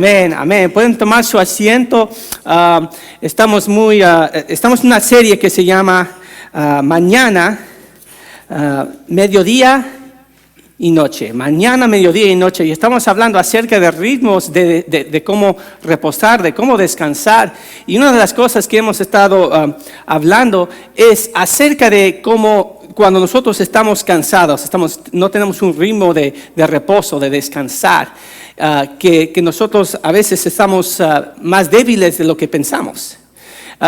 Amén, amén. Pueden tomar su asiento. Estamos en una serie que se llama Mañana, Mediodía y Noche. Mañana, mediodía y noche. Y estamos hablando acerca de ritmos, de cómo reposar, de cómo descansar. Y una de las cosas que hemos estado hablando es acerca de cómo cuando nosotros estamos cansados, no tenemos un ritmo de reposo, de descansar, que nosotros a veces estamos más débiles de lo que pensamos.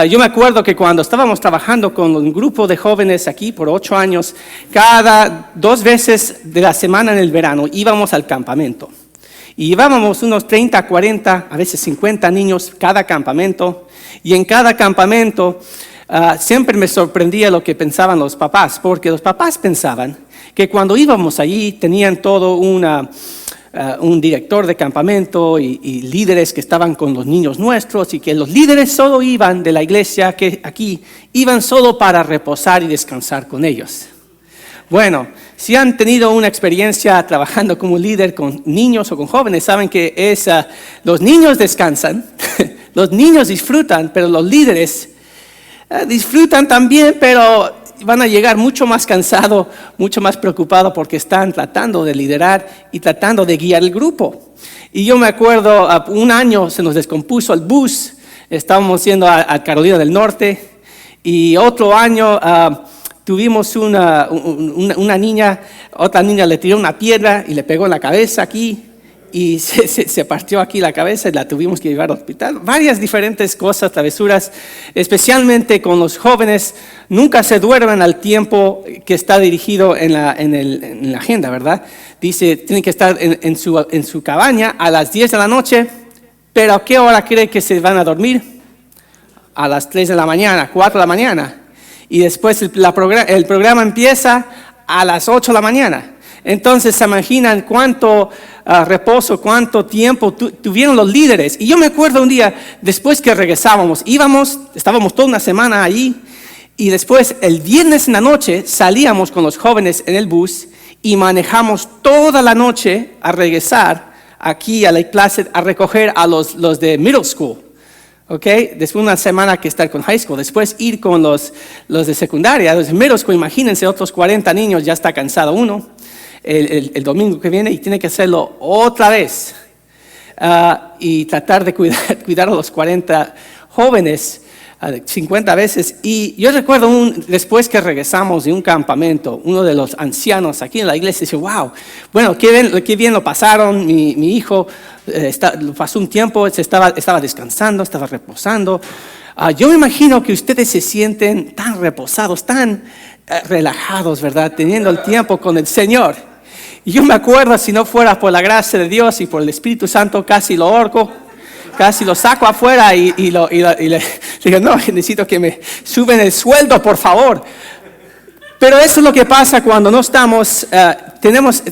Yo me acuerdo que cuando estábamos trabajando con un grupo de jóvenes aquí por 8 años, cada 2 veces de la semana en el verano íbamos al campamento. Y llevábamos unos 30, 40, a veces 50 niños cada campamento. Y en cada campamento siempre me sorprendía lo que pensaban los papás, porque los papás pensaban que cuando íbamos allí tenían todo un director de campamento y líderes que estaban con los niños nuestros, y que los líderes solo iban de la iglesia que aquí, iban solo para reposar y descansar con ellos. Bueno, si han tenido una experiencia trabajando como líder con niños o con jóvenes, saben que los niños descansan, los niños disfrutan, pero los líderes disfrutan también, pero van a llegar mucho más cansados, mucho más preocupados porque están tratando de liderar y tratando de guiar el grupo. Y yo me acuerdo, un año se nos descompuso el bus, estábamos yendo a Carolina del Norte, y otro año tuvimos una niña, otra niña le tiró una piedra y le pegó en la cabeza aquí, y se partió aquí la cabeza y la tuvimos que llevar al hospital. Varias diferentes cosas, travesuras, especialmente con los jóvenes. Nunca se duermen al tiempo que está dirigido en la agenda, ¿verdad? Dice, tienen que estar en su cabaña a las 10 de la noche, pero ¿a qué hora cree que se van a dormir? A las 3 de la mañana, 4 de la mañana. Y después el programa empieza a las 8 de la mañana. Entonces se imaginan cuánto reposo, cuánto tiempo tuvieron los líderes. Y yo me acuerdo un día, después que regresábamos, estábamos toda una semana allí, y después el viernes en la noche salíamos con los jóvenes en el bus y manejamos toda la noche a regresar aquí a Lake Placid a recoger a los de middle school. Okay. Después una semana que estar con high school, después ir con los de secundaria, los de middle school. Imagínense, otros 40 niños, ya está cansado uno. El domingo que viene, y tiene que hacerlo otra vez y tratar de cuidar a los 40 jóvenes 50 veces. Y yo recuerdo después que regresamos de un campamento, uno de los ancianos aquí en la iglesia dice, wow, bueno, qué bien lo pasaron, mi hijo pasó un tiempo, estaba descansando, estaba reposando. Yo me imagino que ustedes se sienten tan reposados, tan relajados, ¿verdad? Teniendo el tiempo con el Señor. Y yo me acuerdo, si no fuera por la gracia de Dios y por el Espíritu Santo, casi lo ahorco, casi lo saco afuera y le digo, no, necesito que me suben el sueldo, por favor. Pero eso es lo que pasa cuando no estamos,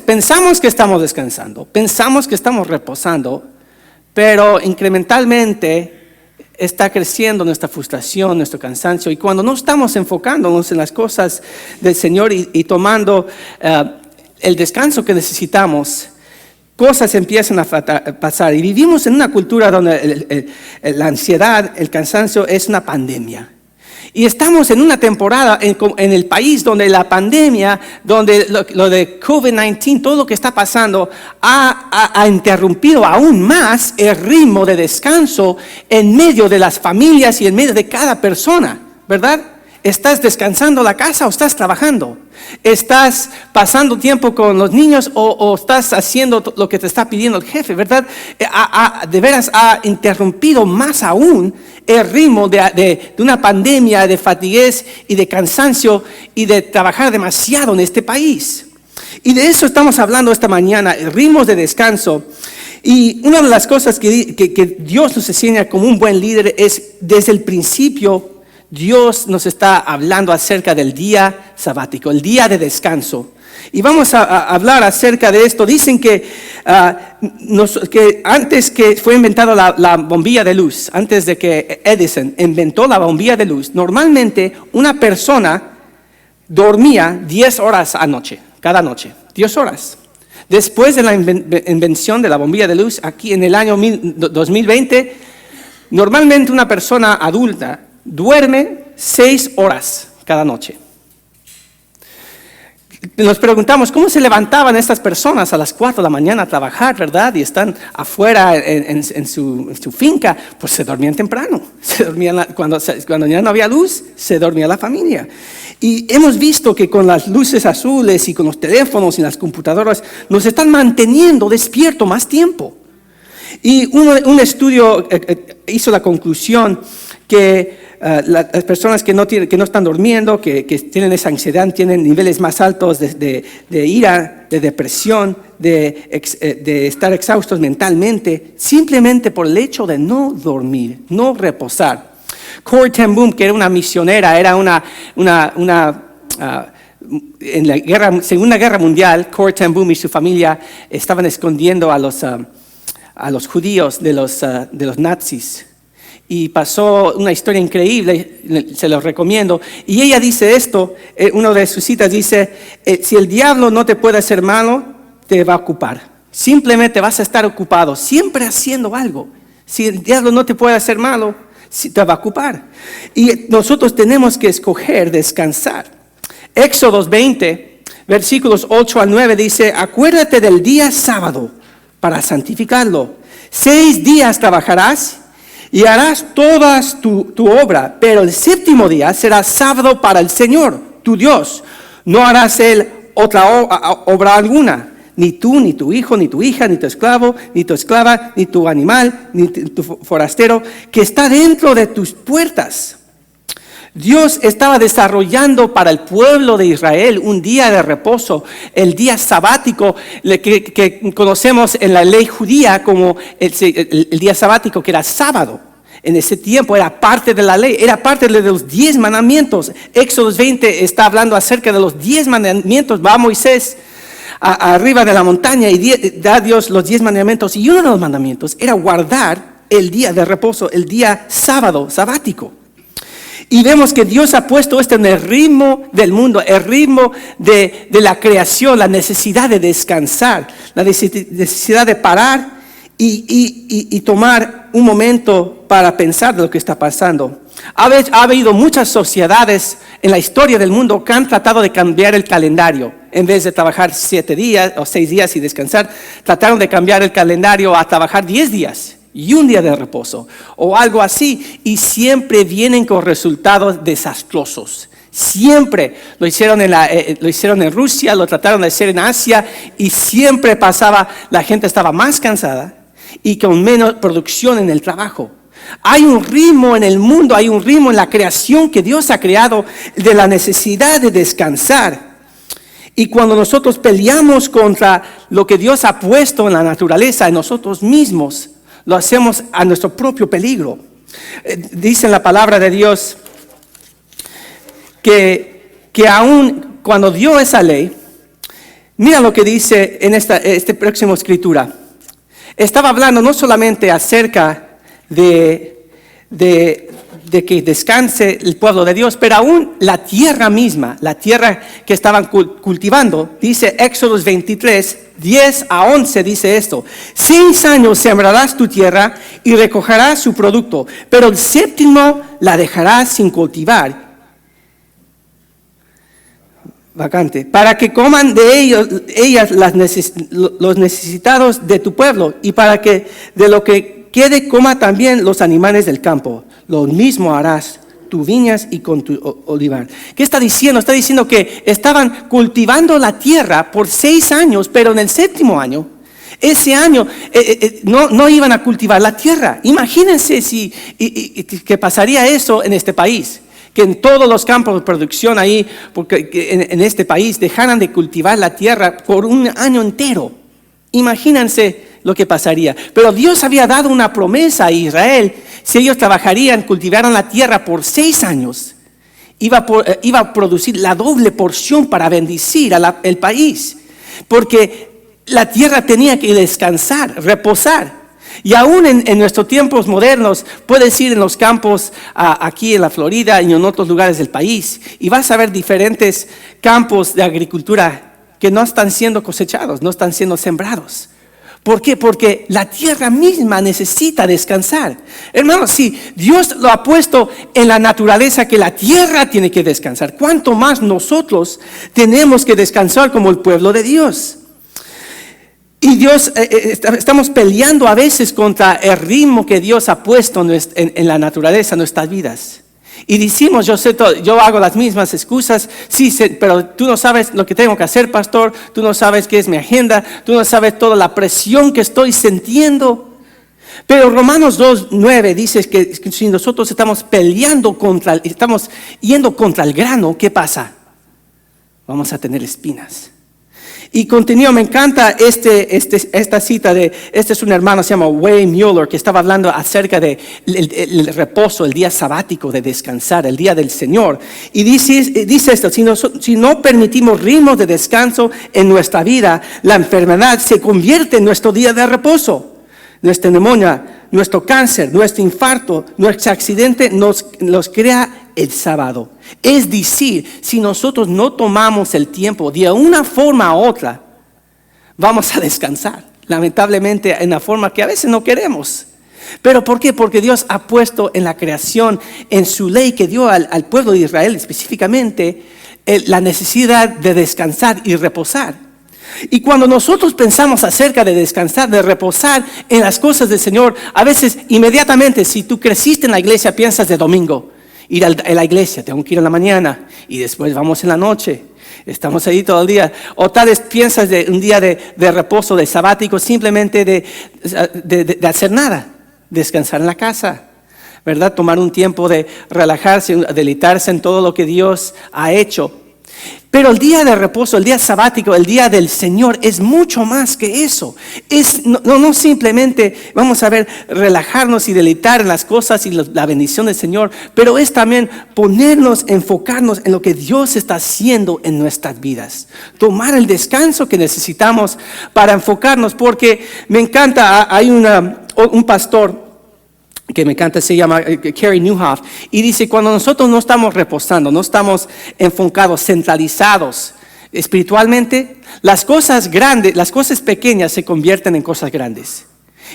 pensamos que estamos descansando, pensamos que estamos reposando, pero incrementalmente está creciendo nuestra frustración, nuestro cansancio. Y cuando no estamos enfocándonos en las cosas del Señor y tomando el descanso que necesitamos, cosas empiezan a pasar. Y vivimos en una cultura donde la ansiedad, el cansancio es una pandemia. Y estamos en una temporada en el país donde la pandemia, donde lo de COVID-19, todo lo que está pasando, ha interrumpido aún más el ritmo de descanso en medio de las familias y en medio de cada persona, ¿verdad? ¿Estás descansando en la casa o estás trabajando? ¿Estás pasando tiempo con los niños o estás haciendo lo que te está pidiendo el jefe, verdad? De veras ha interrumpido más aún el ritmo de una pandemia de fatiguez y de cansancio y de trabajar demasiado en este país. Y de eso estamos hablando esta mañana, ritmos de descanso. Y una de las cosas que Dios nos enseña como un buen líder es, desde el principio, Dios nos está hablando acerca del día sabático, el día de descanso. Y vamos a hablar acerca de esto. Dicen que antes que fue inventada la bombilla de luz, antes de que Edison inventó la bombilla de luz, normalmente una persona dormía 10 horas cada noche, 10 horas. Después de la invención de la bombilla de luz, aquí en el año 2020, normalmente una persona adulta duerme 6 horas cada noche. Nos preguntamos, ¿cómo se levantaban estas personas a las 4 de la mañana a trabajar, verdad? Y están afuera en su finca, pues se dormían temprano. Se dormían cuando ya no había luz, se dormía la familia. Y hemos visto que con las luces azules y con los teléfonos y las computadoras nos están manteniendo despiertos más tiempo. Y un estudio hizo la conclusión que las personas que no están durmiendo, que tienen esa ansiedad, tienen niveles más altos de ira, de depresión, de estar exhaustos mentalmente, simplemente por el hecho de no dormir, no reposar. Corrie ten Boom, que era una misionera, era en la Segunda Guerra Mundial, Corrie ten Boom y su familia estaban escondiendo a los judíos de los nazis. Y pasó una historia increíble, se los recomiendo. Y ella dice esto, una de sus citas dice, si el diablo no te puede hacer malo, te va a ocupar. Simplemente vas a estar ocupado, siempre haciendo algo. Si el diablo no te puede hacer malo, te va a ocupar. Y nosotros tenemos que escoger descansar. Éxodos 20, versículos 8 al 9 dice, acuérdate del día sábado para santificarlo. 6 días trabajarás y harás toda tu obra, pero el 7º día será sábado para el Señor, tu Dios. No harás él otra obra alguna, ni tú, ni tu hijo, ni tu hija, ni tu esclavo, ni tu esclava, ni tu animal, ni tu forastero, que está dentro de tus puertas. Dios estaba desarrollando para el pueblo de Israel un día de reposo, el día sabático que conocemos en la ley judía como el día sabático, que era sábado. En ese tiempo era parte de la ley, era parte de los 10 mandamientos. Éxodo 20 está hablando acerca de los 10 mandamientos. Va Moisés arriba de la montaña y da a Dios los 10 mandamientos. Y uno de los mandamientos era guardar el día de reposo, el día sábado, sabático. Y vemos que Dios ha puesto esto en el ritmo del mundo, el ritmo de la creación, la necesidad de descansar, la necesidad de parar y tomar un momento para pensar de lo que está pasando. Ha habido muchas sociedades en la historia del mundo que han tratado de cambiar el calendario. En vez de trabajar 7 días o 6 días y descansar, trataron de cambiar el calendario a trabajar 10 días. Y un día de reposo o algo así, y siempre vienen con resultados desastrosos. Siempre lo hicieron en Rusia, lo trataron de hacer en Asia, y siempre pasaba, la gente estaba más cansada y con menos producción en el trabajo. Hay un ritmo en el mundo, hay un ritmo en la creación que Dios ha creado de la necesidad de descansar. Y cuando nosotros peleamos contra lo que Dios ha puesto en la naturaleza, en nosotros mismos, lo hacemos a nuestro propio peligro. Dice en la palabra de Dios que aún cuando dio esa ley, mira lo que dice en esta próxima escritura. Estaba hablando no solamente acerca de que descanse el pueblo de Dios, pero aún la tierra misma, la tierra que estaban cultivando, dice Éxodo 23, 10 a 11 dice esto: 6 años sembrarás tu tierra y recogerás su producto, pero el 7º la dejarás sin cultivar, vacante, para que coman de ellas los necesitados de tu pueblo, y para que de lo que quede coma también los animales del campo. Lo mismo harás tus viñas y con tu olivar. ¿Qué está diciendo? Está diciendo que estaban cultivando la tierra por 6 años, pero en el 7º año, ese año no iban a cultivar la tierra. Imagínense que pasaría eso en este país, que en todos los campos de producción ahí, porque en este país dejaran de cultivar la tierra por un año entero. Imagínense lo que pasaría. Pero Dios había dado una promesa a Israel: si ellos trabajarían, cultivaran la tierra por 6 años, iba a producir la doble porción para bendecir el país, porque la tierra tenía que descansar, reposar. Y aún en nuestros tiempos modernos, puedes ir en los campos aquí en la Florida y en otros lugares del país, y vas a ver diferentes campos de agricultura que no están siendo cosechados, no están siendo sembrados. ¿Por qué? Porque la tierra misma necesita descansar. Hermanos, si Dios lo ha puesto en la naturaleza que la tierra tiene que descansar, ¿cuánto más nosotros tenemos que descansar como el pueblo de Dios? Y Dios, estamos peleando a veces contra el ritmo que Dios ha puesto en la naturaleza, en nuestras vidas. Y decimos, yo hago las mismas excusas, sí, pero tú no sabes lo que tengo que hacer, pastor, tú no sabes qué es mi agenda, tú no sabes toda la presión que estoy sintiendo. Pero Romanos 2:9 dice que si nosotros estamos estamos yendo contra el grano, ¿qué pasa? Vamos a tener espinas. Y continúo, me encanta esta cita este es un hermano, se llama Wayne Mueller, que estaba hablando acerca de el reposo, el día sabático de descansar, el día del Señor. Y dice esto, si no permitimos ritmos de descanso en nuestra vida, la enfermedad se convierte en nuestro día de reposo. Nuestra neumonía, nuestro cáncer, nuestro infarto, nuestro accidente nos crea el sábado. Es decir, si nosotros no tomamos el tiempo de una forma u otra, vamos a descansar. Lamentablemente en la forma que a veces no queremos. ¿Pero por qué? Porque Dios ha puesto en la creación, en su ley que dio al pueblo de Israel específicamente, la necesidad de descansar y reposar. Y cuando nosotros pensamos acerca de descansar, de reposar en las cosas del Señor, a veces inmediatamente, si tú creciste en la iglesia, piensas de domingo, ir a la iglesia, tengo que ir en la mañana y después vamos en la noche, estamos ahí todo el día. O tal vez piensas de un día de reposo, de sabático, simplemente de hacer nada, descansar en la casa, ¿verdad? Tomar un tiempo de relajarse, deleitarse en todo lo que Dios ha hecho. Pero el día de reposo, el día sabático, el día del Señor es mucho más que eso. Es no simplemente, vamos a ver, relajarnos y deleitar en las cosas y la bendición del Señor, pero es también enfocarnos en lo que Dios está haciendo en nuestras vidas. Tomar el descanso que necesitamos para enfocarnos, porque me encanta, hay un pastor que me encanta, se llama Carey Nieuwhof, y dice, cuando nosotros no estamos reposando, no estamos enfocados, centralizados espiritualmente, las cosas grandes, las cosas pequeñas se convierten en cosas grandes.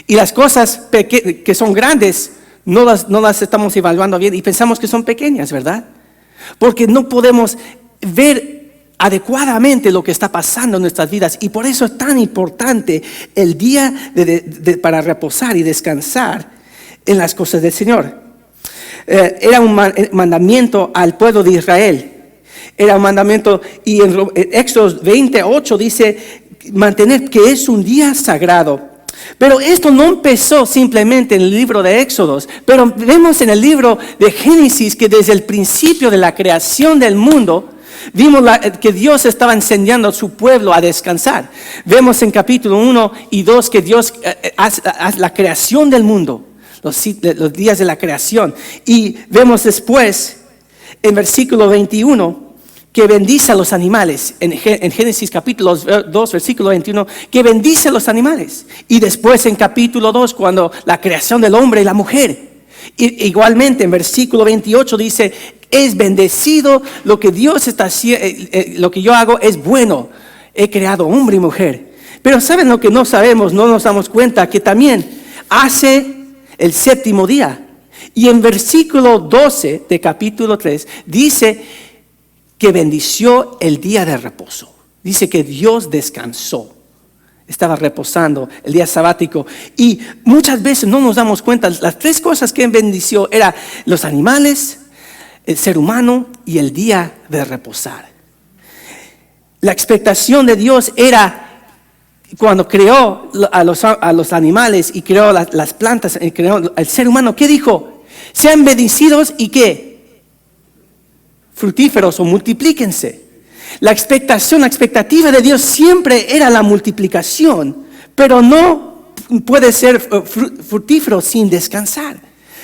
Y las cosas que son grandes, no las estamos evaluando bien y pensamos que son pequeñas, ¿verdad? Porque no podemos ver adecuadamente lo que está pasando en nuestras vidas, y por eso es tan importante el día para reposar y descansar en las cosas del Señor. Era un mandamiento al pueblo de Israel. Era un mandamiento, y en Éxodo 28 dice mantener que es un día sagrado. Pero esto no empezó simplemente en el libro de Éxodos, pero vemos en el libro de Génesis que desde el principio de la creación del mundo vimos que Dios estaba enseñando a su pueblo a descansar. Vemos en capítulo 1 y 2 que Dios hace la creación del mundo, los días de la creación. Y vemos después en versículo 21 que bendice a los animales. En Génesis capítulo 2, versículo 21, que bendice a los animales. Y después en capítulo 2, cuando la creación del hombre y la mujer. Igualmente en versículo 28 dice, es bendecido lo que Dios está haciendo, lo que yo hago es bueno. He creado hombre y mujer. Pero ¿saben lo que no sabemos? No nos damos cuenta que también hace el séptimo día. Y en versículo 12 de capítulo 3 dice que bendició el día de reposo. Dice que Dios descansó. Estaba reposando el día sabático. Y muchas veces no nos damos cuenta. Las tres cosas que bendició eran los animales, el ser humano y el día de reposar. La expectación de Dios era, cuando creó a los animales y creó las plantas, creó al ser humano, ¿qué dijo? Sean bendecidos y ¿qué? Fructíferos o multiplíquense. La expectativa de Dios siempre era la multiplicación, pero no puede ser fructífero sin descansar.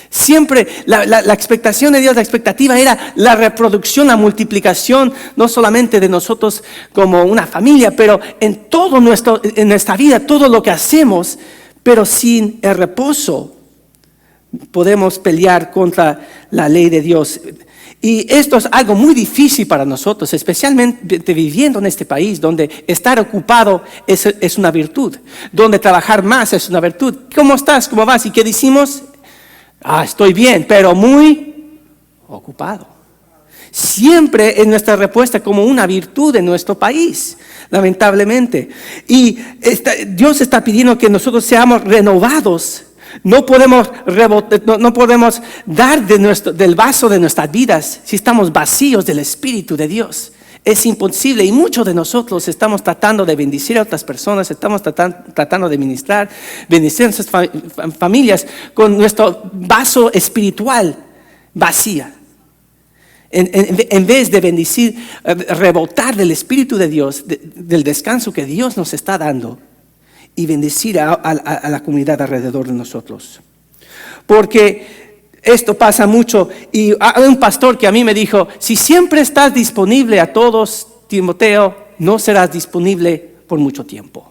Siempre la expectación de Dios, la expectativa era la reproducción, la multiplicación, no solamente de nosotros como una familia, pero en en nuestra vida, todo lo que hacemos, pero sin el reposo podemos pelear contra la ley de Dios. Y esto es algo muy difícil para nosotros, especialmente viviendo en este país donde estar ocupado es una virtud, donde trabajar más es una virtud. ¿Cómo estás? ¿Cómo vas? ¿Y qué decimos? Estoy bien, pero muy ocupado. Siempre es nuestra respuesta como una virtud en nuestro país, lamentablemente. Y Dios está pidiendo que nosotros seamos renovados. No podemos dar del vaso de nuestras vidas si estamos vacíos del Espíritu de Dios. Es imposible, y muchos de nosotros estamos tratando de bendecir a otras personas, estamos tratando de bendecir a nuestras familias con nuestro vaso espiritual vacía. En vez de bendecir, rebotar del Espíritu de Dios, del descanso que Dios nos está dando, y bendecir a la comunidad alrededor de nosotros. Porque esto pasa mucho, y hay un pastor que a mí me dijo, si siempre estás disponible a todos, Timoteo, no serás disponible por mucho tiempo.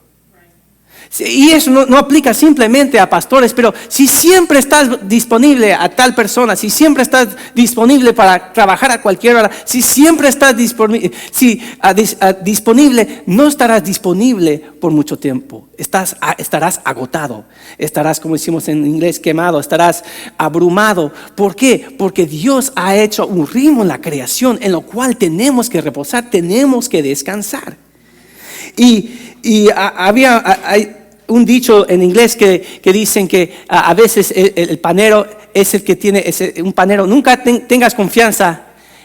Y eso no aplica simplemente a pastores, pero si siempre estás disponible a tal persona, si siempre estás disponible para trabajar a cualquier hora, si siempre estás disponible, no estarás disponible por mucho tiempo. Estarás agotado, estarás, como decimos en inglés, quemado, estarás abrumado. ¿Por qué? Porque Dios ha hecho un ritmo en la creación en lo cual tenemos que reposar, tenemos que descansar. Hay un dicho en inglés que dicen que a veces el panero es el que tiene un panero. Nunca tengas confianza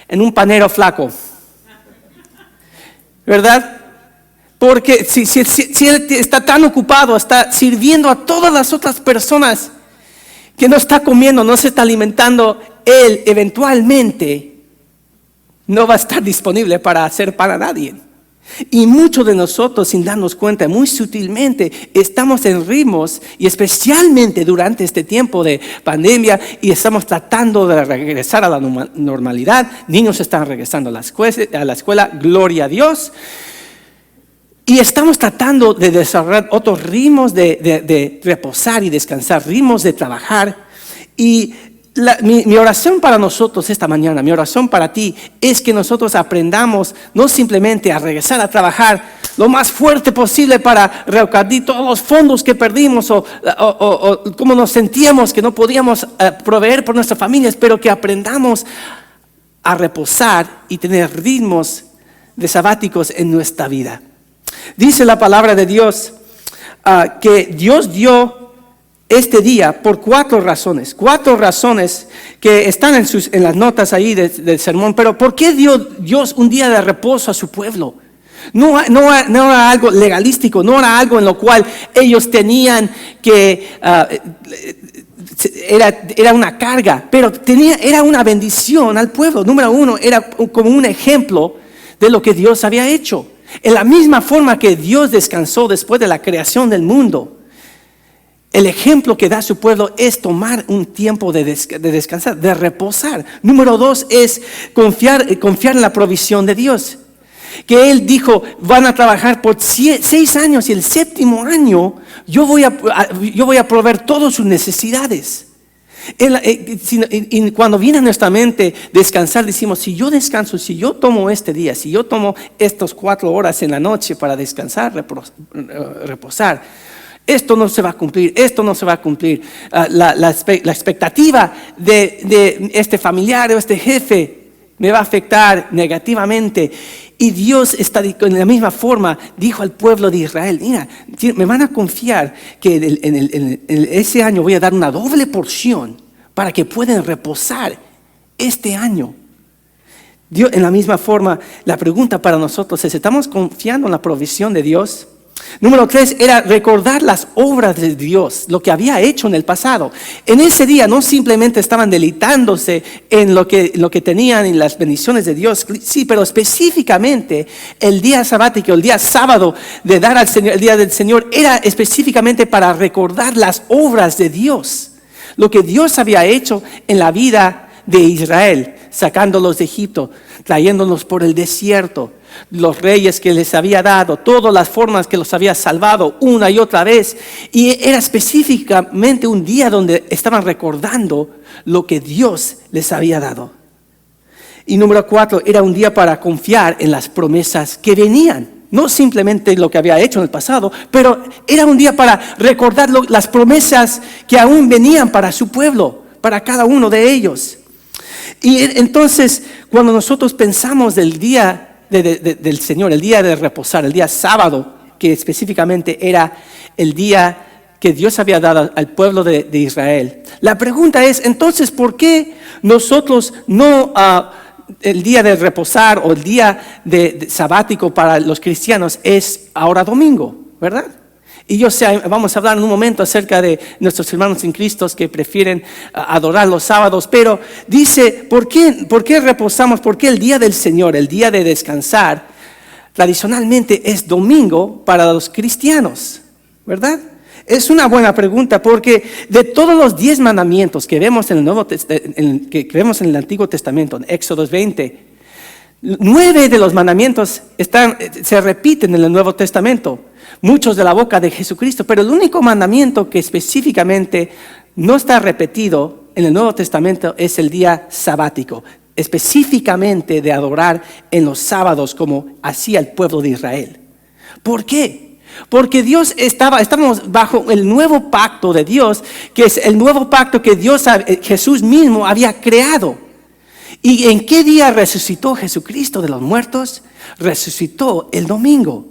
en un panero flaco, ¿verdad? Porque si él está tan ocupado, está sirviendo a todas las otras personas que no está comiendo, no se está alimentando, él eventualmente no va a estar disponible para hacer para nadie. Y muchos de nosotros, sin darnos cuenta, muy sutilmente estamos en ritmos, y especialmente durante este tiempo de pandemia, y estamos tratando de regresar a la normalidad. Niños están regresando a la escuela, gloria a Dios. Y estamos tratando de desarrollar otros ritmos de reposar y descansar, ritmos de trabajar. Y mi oración para nosotros esta mañana, mi oración para ti, es que nosotros aprendamos no simplemente a regresar a trabajar lo más fuerte posible para recaudar todos los fondos que perdimos o cómo nos sentíamos que no podíamos proveer por nuestras familias, pero que aprendamos a reposar y tener ritmos de sabáticos en nuestra vida. Dice la palabra de Dios que Dios dio este día por cuatro razones que están en las notas ahí del sermón. Pero ¿por qué dio Dios un día de reposo a su pueblo? No era algo legalístico, no era algo en lo cual ellos tenían que era una carga, pero era una bendición al pueblo. Número uno, era como un ejemplo de lo que Dios había hecho. En la misma forma que Dios descansó después de la creación del mundo, el ejemplo que da su pueblo es tomar un tiempo de descansar, de reposar. Número dos es confiar en la provisión de Dios. Que Él dijo, van a trabajar por 6 años y el 7º año yo voy a proveer todas sus necesidades. Y cuando viene a nuestra mente descansar, decimos, si yo descanso, si yo tomo este día, si yo tomo estas 4 horas en la noche para descansar, reposar, esto no se va a cumplir, la expectativa de este familiar o este jefe me va a afectar negativamente. Y Dios está en la misma forma, dijo al pueblo de Israel, mira, me van a confiar que en ese año voy a dar una doble porción para que puedan reposar este año. Dios, en la misma forma, la pregunta para nosotros es, ¿estamos confiando en la provisión de Dios? Número 3 era recordar las obras de Dios, lo que había hecho en el pasado. En ese día no simplemente estaban deleitándose en lo que tenían, en las bendiciones de Dios, sí, pero específicamente el día sabático, el día sábado de dar al Señor, el día del Señor, era específicamente para recordar las obras de Dios, lo que Dios había hecho en la vida de Israel, sacándolos de Egipto, trayéndolos por el desierto, los reyes que les había dado, todas las formas que los había salvado una y otra vez. Y era específicamente un día donde estaban recordando lo que Dios les había dado. Y número 4, era un día para confiar en las promesas que venían. No simplemente lo que había hecho en el pasado, pero era un día para recordar las promesas que aún venían para su pueblo, para cada uno de ellos. Y entonces, cuando nosotros pensamos del día del Señor, el día de reposar, el día sábado, que específicamente era el día que Dios había dado al pueblo de Israel, la pregunta es, entonces, ¿por qué nosotros no... el día de reposar o el día de sabático para los cristianos es ahora domingo, ¿verdad? Y yo sé, vamos a hablar en un momento acerca de nuestros hermanos en Cristo que prefieren adorar los sábados, pero dice, ¿por qué reposamos? ¿Por qué el día del Señor, el día de descansar, tradicionalmente es domingo para los cristianos, ¿verdad? Es una buena pregunta porque de todos los 10 mandamientos que vemos en el Antiguo Testamento, en Éxodo 20, 9 de los mandamientos se repiten en el Nuevo Testamento, muchos de la boca de Jesucristo, pero el único mandamiento que específicamente no está repetido en el Nuevo Testamento es el día sabático, específicamente de adorar en los sábados como hacía el pueblo de Israel. ¿Por qué? Porque estamos bajo el nuevo pacto de Dios, que es el nuevo pacto que Jesús mismo había creado. ¿Y en qué día resucitó Jesucristo de los muertos? Resucitó el domingo.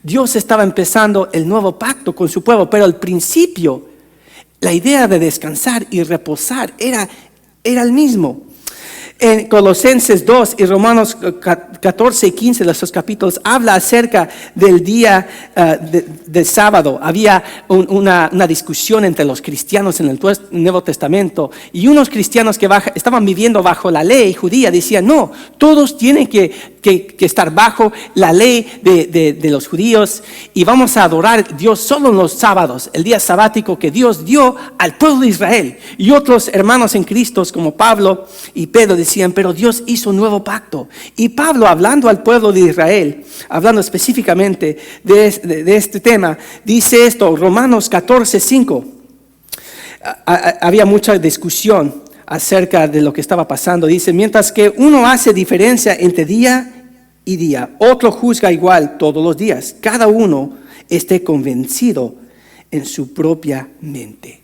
Dios estaba empezando el nuevo pacto con su pueblo, pero al principio la idea de descansar y reposar era el mismo. En Colosenses 2 y Romanos 14 y 15 de esos capítulos habla acerca del día del sábado. Había una discusión entre los cristianos en el Nuevo Testamento y unos cristianos que estaban viviendo bajo la ley judía decían, no, todos tienen que estar bajo la ley de los judíos y vamos a adorar a Dios solo en los sábados, el día sabático que Dios dio al pueblo de Israel. Y otros hermanos en Cristo como Pablo y Pedro decían, pero Dios hizo un nuevo pacto. Y Pablo, hablando al pueblo de Israel, hablando específicamente de este tema, dice esto, Romanos 14:5. Había mucha discusión acerca de lo que estaba pasando. Dice, mientras que uno hace diferencia entre día y día, otro juzga igual todos los días. Cada uno esté convencido en su propia mente.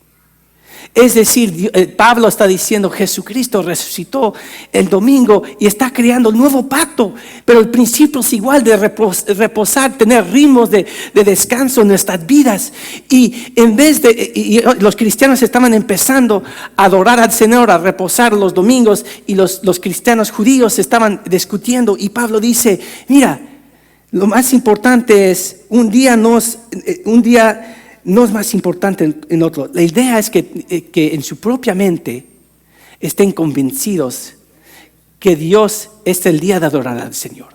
Es decir, Pablo está diciendo, Jesucristo resucitó el domingo y está creando el nuevo pacto, pero el principio es igual de reposar, tener ritmos de descanso en nuestras vidas. Y en vez de, los cristianos estaban empezando a adorar al Señor, a reposar los domingos, y los cristianos judíos estaban discutiendo, y Pablo dice, mira, lo más importante es, un día no es más importante en otro. La idea es que en su propia mente estén convencidos que Dios es el día de adorar al Señor.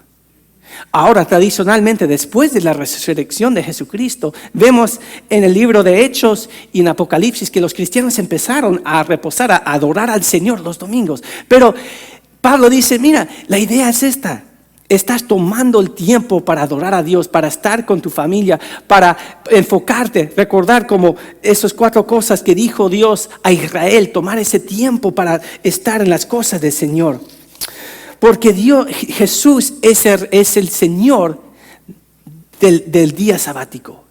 Ahora, tradicionalmente, después de la resurrección de Jesucristo, vemos en el libro de Hechos y en Apocalipsis que los cristianos empezaron a reposar, a adorar al Señor los domingos. Pero Pablo dice, mira, la idea es esta. Estás tomando el tiempo para adorar a Dios, para estar con tu familia, para enfocarte, recordar como esas 4 cosas que dijo Dios a Israel, tomar ese tiempo para estar en las cosas del Señor. Porque Jesús es el Señor del día sabático.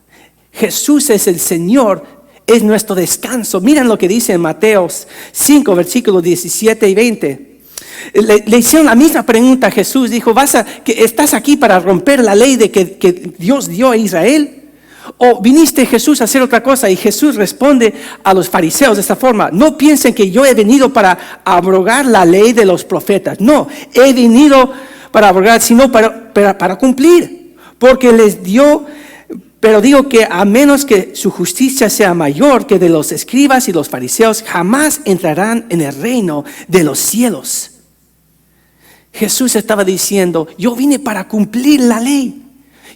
Jesús es el Señor, es nuestro descanso. Miren lo que dice en Mateo 5, versículos 17 y 20. Le hicieron la misma pregunta a Jesús. Dijo, ¿estás aquí para romper la ley que Dios dio a Israel? ¿O viniste Jesús a hacer otra cosa? Y Jesús responde a los fariseos de esta forma, no piensen que yo he venido para abrogar la ley de los profetas. No, he venido para abrogar, sino para cumplir. Porque les dio, pero digo que a menos que su justicia sea mayor que de los escribas y los fariseos, jamás entrarán en el reino de los cielos. Jesús estaba diciendo, yo vine para cumplir la ley.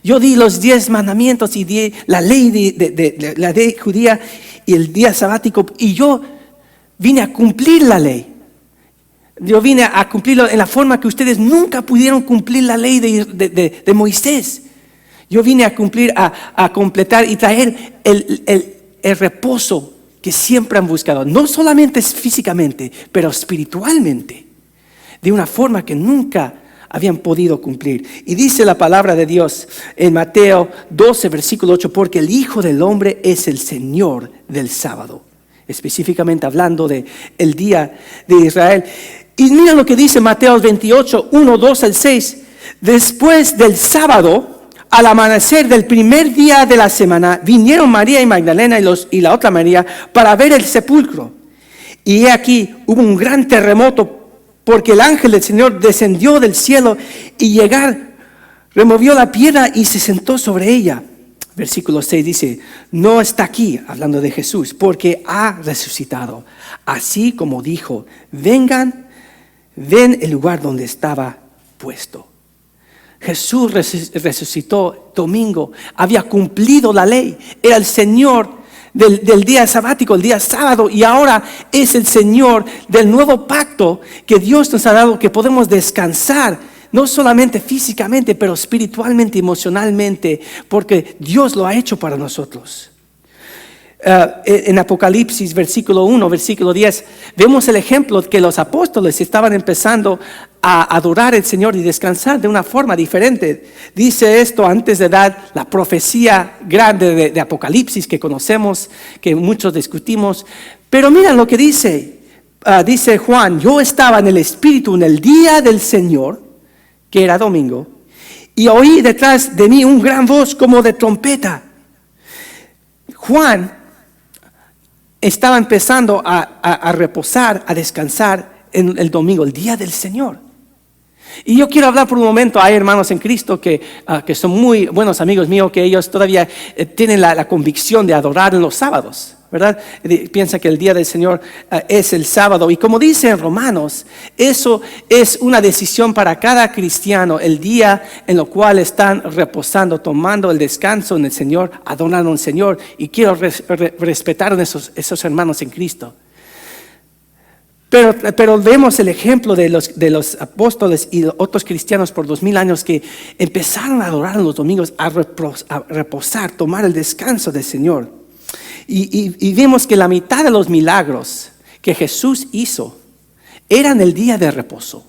Yo di los 10 mandamientos y di la ley de la ley judía y el día sabático, y yo vine a cumplir la ley. Yo vine a cumplirlo en la forma que ustedes nunca pudieron cumplir la ley de Moisés. Yo vine a cumplir, a completar y traer el reposo que siempre han buscado, no solamente físicamente, pero espiritualmente. de una forma que nunca habían podido cumplir. Y dice la palabra de Dios en Mateo 12, versículo 8, porque el Hijo del Hombre es el Señor del sábado. Específicamente hablando de el día de Israel. Y mira lo que dice Mateo 28, 1, 2 al 6. Después del sábado, al amanecer del primer día de la semana, vinieron María y Magdalena y la otra María para ver el sepulcro. Y he aquí, hubo un gran terremoto, porque el ángel del Señor descendió del cielo y removió la piedra y se sentó sobre ella. Versículo 6 dice, no está aquí, hablando de Jesús, porque ha resucitado. Así como dijo, ven el lugar donde estaba puesto. Jesús resucitó domingo, había cumplido la ley, era el Señor del día sabático, el día sábado, y ahora es el Señor del nuevo pacto que Dios nos ha dado, que podemos descansar, no solamente físicamente, pero espiritualmente, emocionalmente, porque Dios lo ha hecho para nosotros. En Apocalipsis, versículo 1, versículo 10, vemos el ejemplo que los apóstoles estaban empezando a adorar al Señor y descansar de una forma diferente. Dice esto antes de dar la profecía grande de Apocalipsis que conocemos, que muchos discutimos. Pero mira lo que dice. Dice Juan, yo estaba en el Espíritu en el día del Señor, que era domingo, y oí detrás de mí un gran voz como de trompeta. Juan estaba empezando a reposar, a descansar en el domingo, el día del Señor. Y yo quiero hablar por un momento, hay hermanos en Cristo que son muy buenos amigos míos, que ellos todavía tienen la convicción de adorar en los sábados, ¿verdad? Piensan que el día del Señor es el sábado. Y como dice en Romanos, eso es una decisión para cada cristiano, el día en el cual están reposando, tomando el descanso en el Señor, adorando al Señor. Y quiero respetar a esos hermanos en Cristo. Pero vemos el ejemplo de los apóstoles y otros cristianos por 2000 años que empezaron a adorar en los domingos, a reposar, tomar el descanso del Señor. Y vemos que la mitad de los milagros que Jesús hizo eran el día de reposo,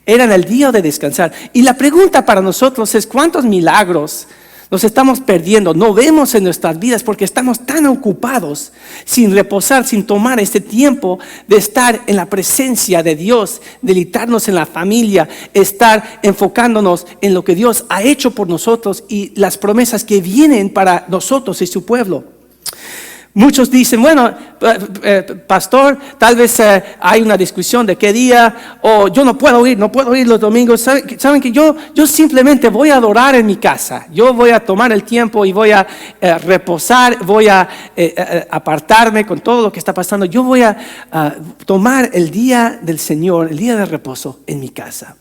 eran el día de descansar. Y la pregunta para nosotros es, ¿cuántos milagros nos estamos perdiendo? No vemos en nuestras vidas porque estamos tan ocupados sin reposar, sin tomar este tiempo de estar en la presencia de Dios, deleitarnos en la familia, estar enfocándonos en lo que Dios ha hecho por nosotros y las promesas que vienen para nosotros y su pueblo. Muchos dicen, bueno, pastor, tal vez hay una discusión de qué día, o yo no puedo ir los domingos. Saben que yo simplemente voy a adorar en mi casa. Yo voy a tomar el tiempo y voy a reposar, voy a apartarme con todo lo que está pasando. Yo voy a tomar el día del Señor, el día de reposo en mi casa.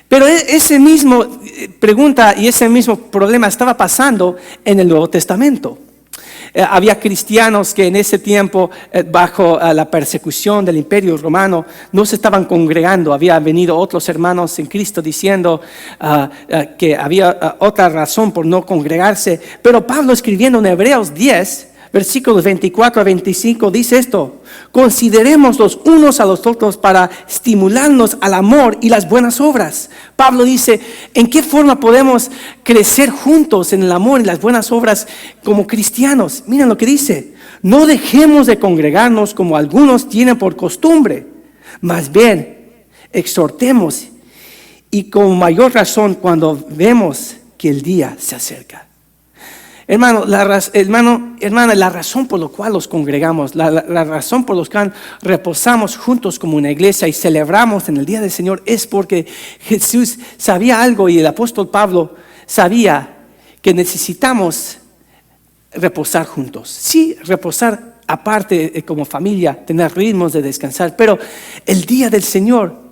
Pero ese mismo pregunta y ese mismo problema estaba pasando en el Nuevo Testamento. Había cristianos que en ese tiempo, bajo la persecución del Imperio Romano, no se estaban congregando. Habían venido otros hermanos en Cristo diciendo que había otra razón por no congregarse. Pero Pablo, escribiendo en Hebreos 10, versículos 24 a 25, dice esto: consideremos los unos a los otros para estimularnos al amor y las buenas obras. Pablo dice, ¿en qué forma podemos crecer juntos en el amor y las buenas obras como cristianos? Miren lo que dice: no dejemos de congregarnos como algunos tienen por costumbre, más bien exhortemos, y con mayor razón cuando vemos que el día se acerca. Hermana, la razón por la cual los congregamos, la razón por la cual reposamos juntos como una iglesia y celebramos en el día del Señor es porque Jesús sabía algo, y el apóstol Pablo sabía que necesitamos reposar juntos. Sí, reposar aparte como familia, tener ritmos de descansar, pero el día del Señor,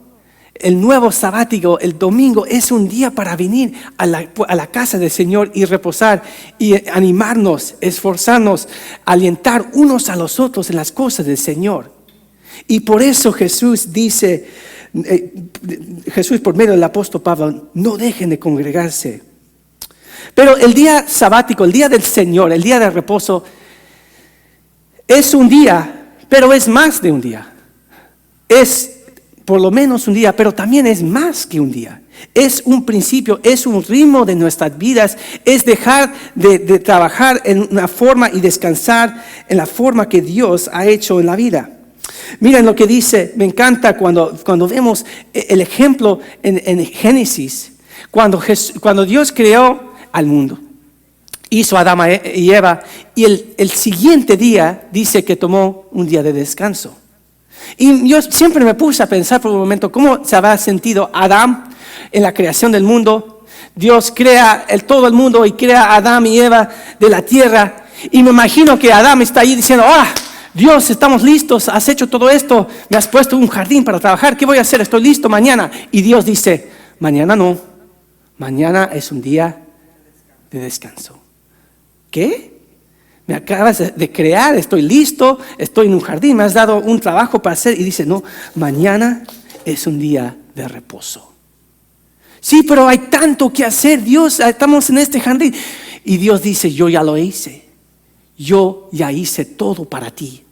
el nuevo sabático, el domingo, es un día para venir a la casa del Señor y reposar y animarnos, esforzarnos, alentar unos a los otros en las cosas del Señor. Y por eso Jesús dice, Jesús por medio del apóstol Pablo, no dejen de congregarse. Pero el día sabático, el día del Señor, el día de reposo, es un día, pero es más de un día. Es por lo menos un día, pero también es más que un día. Es un principio, es un ritmo de nuestras vidas, es dejar de trabajar en una forma y descansar en la forma que Dios ha hecho en la vida. Miren lo que dice, me encanta cuando vemos el ejemplo en Génesis, cuando Dios creó al mundo, hizo a Adán y Eva, y el siguiente día dice que tomó un día de descanso. Y yo siempre me puse a pensar por un momento cómo se habrá sentido Adán en la creación del mundo. Dios crea todo el mundo y crea a Adán y Eva de la tierra. Y me imagino que Adán está ahí diciendo, Dios, estamos listos, has hecho todo esto, me has puesto un jardín para trabajar, ¿qué voy a hacer? Estoy listo mañana. Y Dios dice, mañana no, mañana es un día de descanso. ¿Qué? Me acabas de crear, estoy listo, estoy en un jardín, me has dado un trabajo para hacer. Y dice, no, mañana es un día de reposo. Sí, pero hay tanto que hacer, Dios, estamos en este jardín. Y Dios dice, yo ya lo hice. Yo ya hice todo para ti.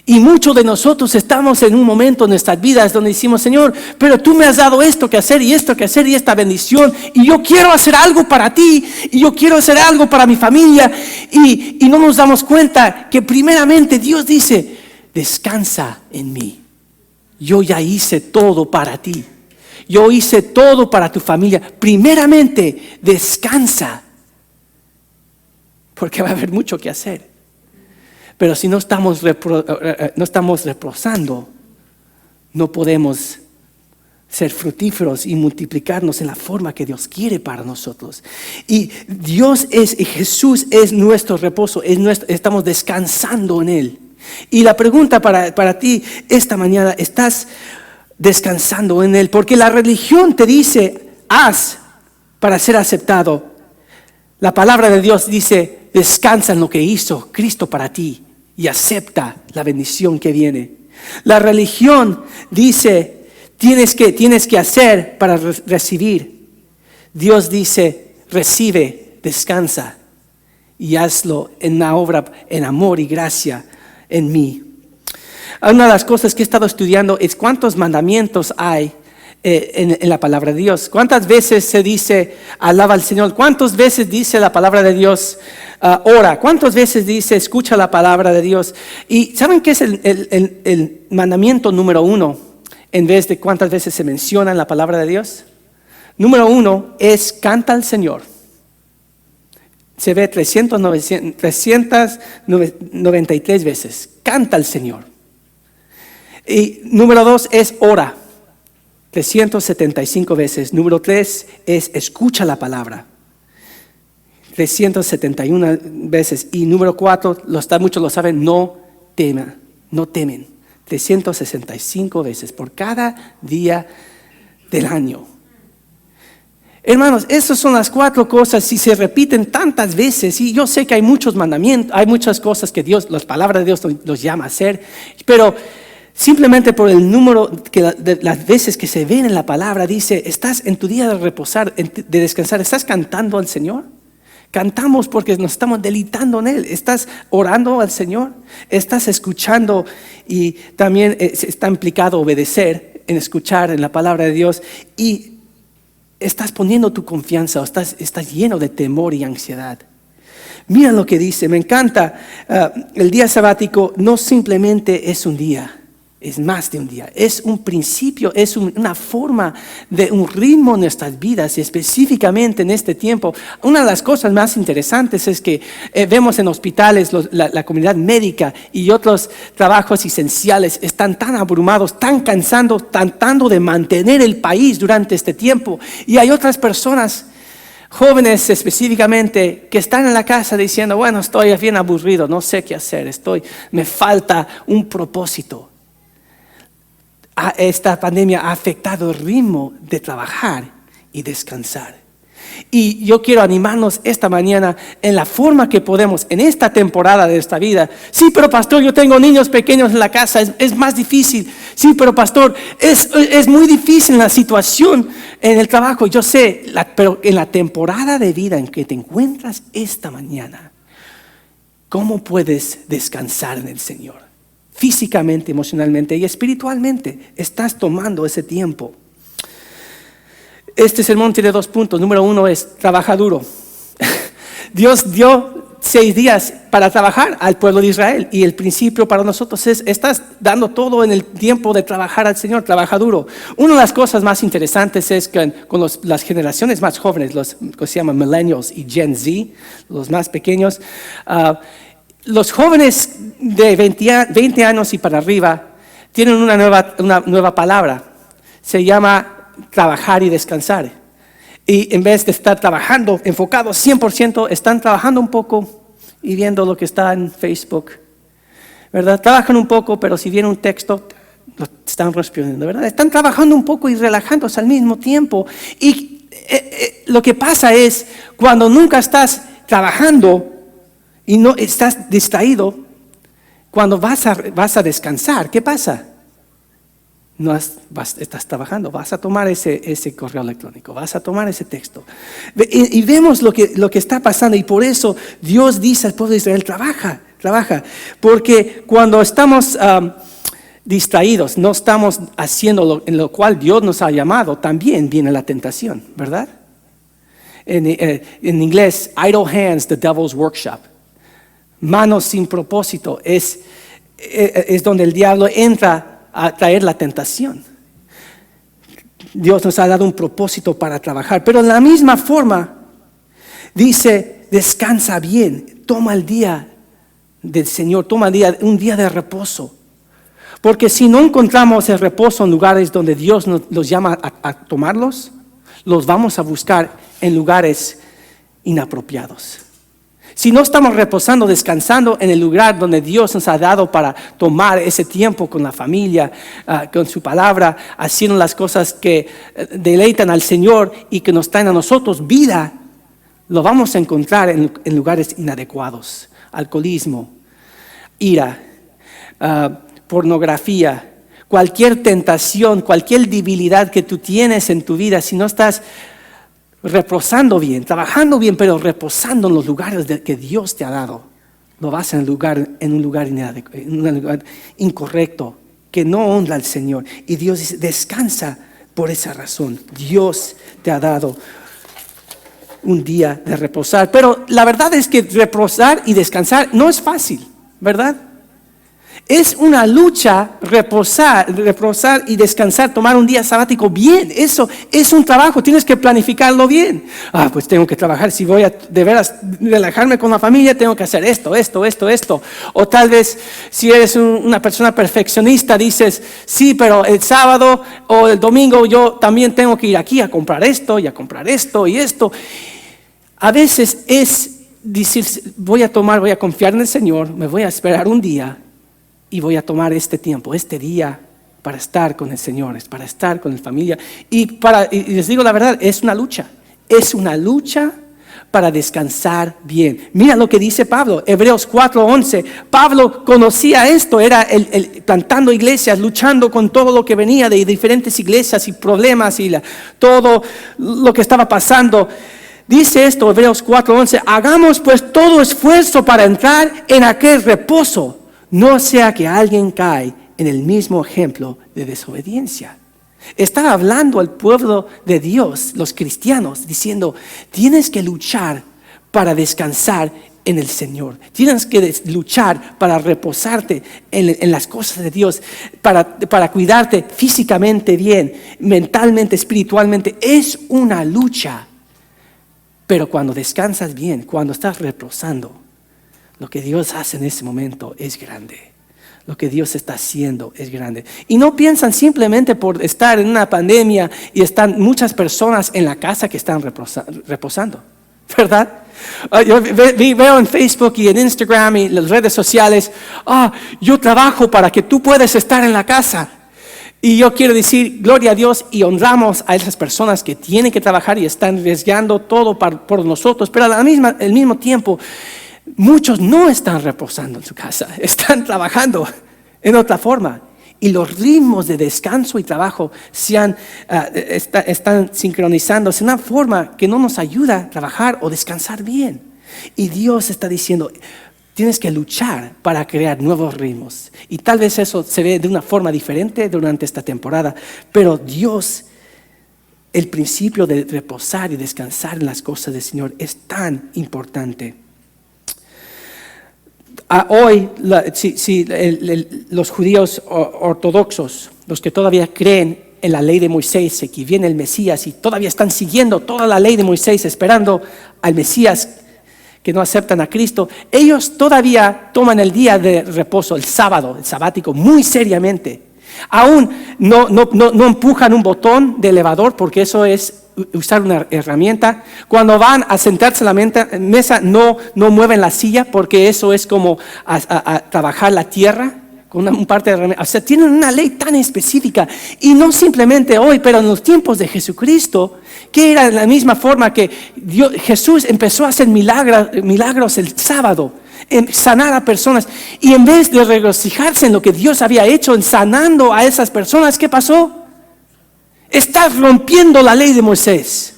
Y muchos de nosotros estamos en un momento en nuestras vidas donde decimos, Señor, pero tú me has dado esto que hacer y esto que hacer y esta bendición. Y yo quiero hacer algo para ti. Y yo quiero hacer algo para mi familia. Y no nos damos cuenta que primeramente Dios dice, descansa en mí. Yo ya hice todo para ti. Yo hice todo para tu familia. Primeramente, descansa. Porque va a haber mucho que hacer. Pero si no estamos reposando, no podemos ser fructíferos y multiplicarnos en la forma que Dios quiere para nosotros. Y Jesús es nuestro reposo, estamos descansando en Él. Y la pregunta para ti esta mañana, ¿estás descansando en Él? Porque la religión te dice, haz para ser aceptado. La palabra de Dios dice, descansa en lo que hizo Cristo para ti y acepta la bendición que viene. La religión dice, tienes que hacer para recibir. Dios dice, recibe, descansa y hazlo en la obra, en amor y gracia en mí. Una de las cosas que he estado estudiando es cuántos mandamientos hay en la palabra de Dios. ¿Cuántas veces se dice alaba al Señor? ¿Cuántas veces dice la palabra de Dios ora? ¿Cuántas veces dice escucha la palabra de Dios? Y ¿saben qué es el mandamiento número 1 en vez de cuántas veces se menciona en la palabra de Dios? Número 1 es canta al Señor. Se ve 393 veces. Canta al Señor. Y número 2 es ora. 375 veces. Número 3 es escucha la palabra. 371 veces. Y número 4, muchos lo saben, no temen. 365 veces por cada día del año. Hermanos, esas son las 4 cosas, si se repiten tantas veces, y yo sé que hay muchos mandamientos, hay muchas cosas que las palabras de Dios los llama a hacer, pero simplemente por el número de las veces que se ven en la palabra, dice, estás en tu día de reposar, de descansar, ¿estás cantando al Señor? Cantamos porque nos estamos deleitando en Él. ¿Estás orando al Señor? ¿Estás escuchando? Y también está implicado obedecer en escuchar en la palabra de Dios. Y estás poniendo tu confianza o estás lleno de temor y ansiedad. Mira lo que dice, me encanta. El día sabático no simplemente es un día. Es más de un día, es un principio, es una forma de un ritmo en nuestras vidas y específicamente en este tiempo. Una de las cosas más interesantes es que vemos en hospitales la comunidad médica y otros trabajos esenciales están tan abrumados, tan cansados, tratando de mantener el país durante este tiempo. Y hay otras personas, jóvenes específicamente, que están en la casa diciendo, bueno, estoy bien aburrido, no sé qué hacer, me falta un propósito. Esta pandemia ha afectado el ritmo de trabajar y descansar. Y yo quiero animarnos esta mañana en la forma que podemos, en esta temporada de esta vida. Sí, pero pastor, yo tengo niños pequeños en la casa, es más difícil. Sí, pero pastor, es muy difícil la situación en el trabajo. Yo sé, pero en la temporada de vida en que te encuentras esta mañana, ¿cómo puedes descansar en el Señor? físicamente, emocionalmente y espiritualmente. Estás tomando ese tiempo. Este sermón tiene 2 puntos. Número 1 es trabaja duro. Dios dio 6 días para trabajar al pueblo de Israel, y el principio para nosotros es: estás dando todo en el tiempo de trabajar al Señor, trabaja duro. Una de las cosas más interesantes es que con las generaciones más jóvenes, los que se llaman millennials y Gen Z, los más pequeños, los jóvenes de 20 años y para arriba tienen una nueva palabra. Se llama trabajar y descansar. Y en vez de estar trabajando, enfocados 100%, están trabajando un poco y viendo lo que está en Facebook, ¿verdad? Trabajan un poco, pero si viene un texto, lo están respondiendo, ¿verdad? Están trabajando un poco y relajándose al mismo tiempo. Y lo que pasa es, cuando nunca estás trabajando y no estás distraído, cuando vas a descansar, ¿qué pasa? Estás trabajando, vas a tomar ese correo electrónico, vas a tomar ese texto. Y vemos lo que está pasando, y por eso Dios dice al pueblo de Israel: trabaja. Porque cuando estamos distraídos, no estamos haciendo en lo cual Dios nos ha llamado, también viene la tentación, ¿verdad? En inglés, idle hands, the devil's workshop. Manos sin propósito es donde el diablo entra a traer la tentación. Dios nos ha dado un propósito para trabajar, pero en la misma forma dice: descansa bien, toma el día del Señor, toma un día de reposo. Porque si no encontramos el reposo en lugares donde Dios nos llama a tomarlos, los vamos a buscar en lugares inapropiados. Si no estamos reposando, descansando en el lugar donde Dios nos ha dado para tomar ese tiempo con la familia, con su palabra, haciendo las cosas que deleitan al Señor y que nos traen a nosotros vida, lo vamos a encontrar en lugares inadecuados. Alcoholismo, ira, pornografía, cualquier tentación, cualquier debilidad que tú tienes en tu vida, si no estás reposando bien, trabajando bien, pero reposando en los lugares que Dios te ha dado, lo vas en un lugar incorrecto, que no honra al Señor. Y Dios dice: descansa por esa razón. Dios te ha dado un día de reposar. Pero la verdad es que reposar y descansar no es fácil, ¿verdad? Es una lucha reposar y descansar, tomar un día sabático bien. Eso es un trabajo, tienes que planificarlo bien. Pues tengo que trabajar, si voy a de veras relajarme con la familia, tengo que hacer esto. O tal vez si eres una persona perfeccionista, dices: sí, pero el sábado o el domingo yo también tengo que ir aquí a comprar esto y a comprar esto y esto. A veces es decir: voy a confiar en el Señor, me voy a esperar un día y voy a tomar este tiempo, este día, para estar con el Señor, para estar con la familia. Y les digo la verdad, es una lucha para descansar bien. Mira lo que dice Pablo, Hebreos 4:11. Pablo conocía esto, era plantando iglesias, luchando con todo lo que venía de diferentes iglesias y problemas y todo lo que estaba pasando. Dice esto, Hebreos 4:11: hagamos pues todo esfuerzo para entrar en aquel reposo, no sea que alguien cae en el mismo ejemplo de desobediencia. Está hablando al pueblo de Dios, los cristianos, diciendo: tienes que luchar para descansar en el Señor. Tienes que luchar para reposarte en las cosas de Dios, para cuidarte físicamente bien, mentalmente, espiritualmente. Es una lucha. Pero cuando descansas bien, cuando estás reposando, lo que Dios hace en ese momento es grande. Lo que Dios está haciendo es grande. Y no piensan simplemente por estar en una pandemia y están muchas personas en la casa que están reposando, ¿verdad? Yo veo en Facebook y en Instagram y las redes sociales: yo trabajo para que tú puedas estar en la casa. Y yo quiero decir, gloria a Dios, y honramos a esas personas que tienen que trabajar y están arriesgando todo por nosotros, pero al mismo tiempo, muchos no están reposando en su casa, están trabajando en otra forma. Y los ritmos de descanso y trabajo están sincronizándose de una forma que no nos ayuda a trabajar o descansar bien. Y Dios está diciendo: Tienes que luchar para crear nuevos ritmos. Y tal vez eso se ve de una forma diferente durante esta temporada. Pero Dios, el principio de reposar y descansar en las cosas del Señor es tan importante. Hoy, los judíos ortodoxos, los que todavía creen en la ley de Moisés, que viene el Mesías y todavía están siguiendo toda la ley de Moisés, esperando al Mesías, que no aceptan a Cristo, ellos todavía toman el día de reposo, el sábado, el sabático, muy seriamente. Aún no empujan un botón de elevador, porque eso es usar una herramienta. Cuando van a sentarse a la mesa, no mueven la silla, porque eso es como a trabajar la tierra con un parte de herramienta. O sea, tienen una ley tan específica, y no simplemente hoy, pero en los tiempos de Jesucristo, que era de la misma forma que Jesús empezó a hacer milagros el sábado, en sanar a personas, y en vez de regocijarse en lo que Dios había hecho en sanando a esas personas, ¿qué pasó? Está rompiendo la ley de Moisés.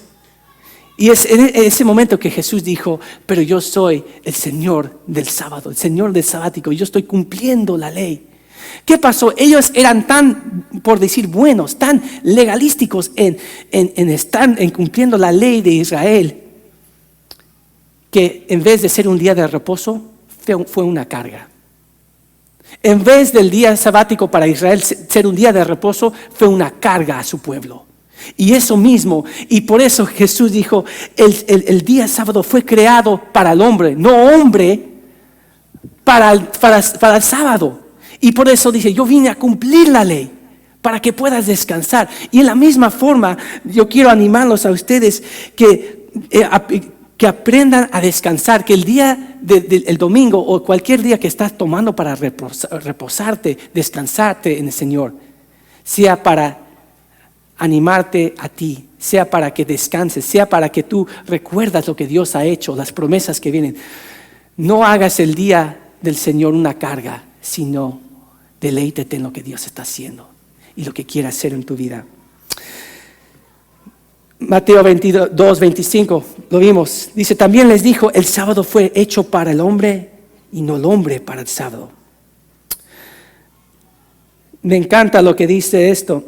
Y es en ese momento que Jesús dijo: pero yo soy el Señor del sábado, el Señor del sabático, yo estoy cumpliendo la ley. ¿Qué pasó? Ellos eran tan, por decir, buenos, tan legalísticos en cumpliendo la ley de Israel, que en vez de ser un día de reposo, fue una carga. En vez del día sabático para Israel ser un día de reposo, fue una carga a su pueblo. Y eso mismo, y por eso Jesús dijo, el día sábado fue creado para el hombre, no hombre para el sábado. Y por eso dice: yo vine a cumplir la ley para que puedas descansar. Y en la misma forma, yo quiero animarlos a ustedes que aprendan a descansar, que el día del domingo o cualquier día que estás tomando para reposarte, descansarte en el Señor, sea para animarte a ti, sea para que descanses, sea para que tú recuerdas lo que Dios ha hecho, las promesas que vienen. No hagas el día del Señor una carga, sino deleítete en lo que Dios está haciendo y lo que quiere hacer en tu vida. Mateo 22, 25, lo vimos. Dice: también les dijo, el sábado fue hecho para el hombre y no el hombre para el sábado. Me encanta lo que dice esto.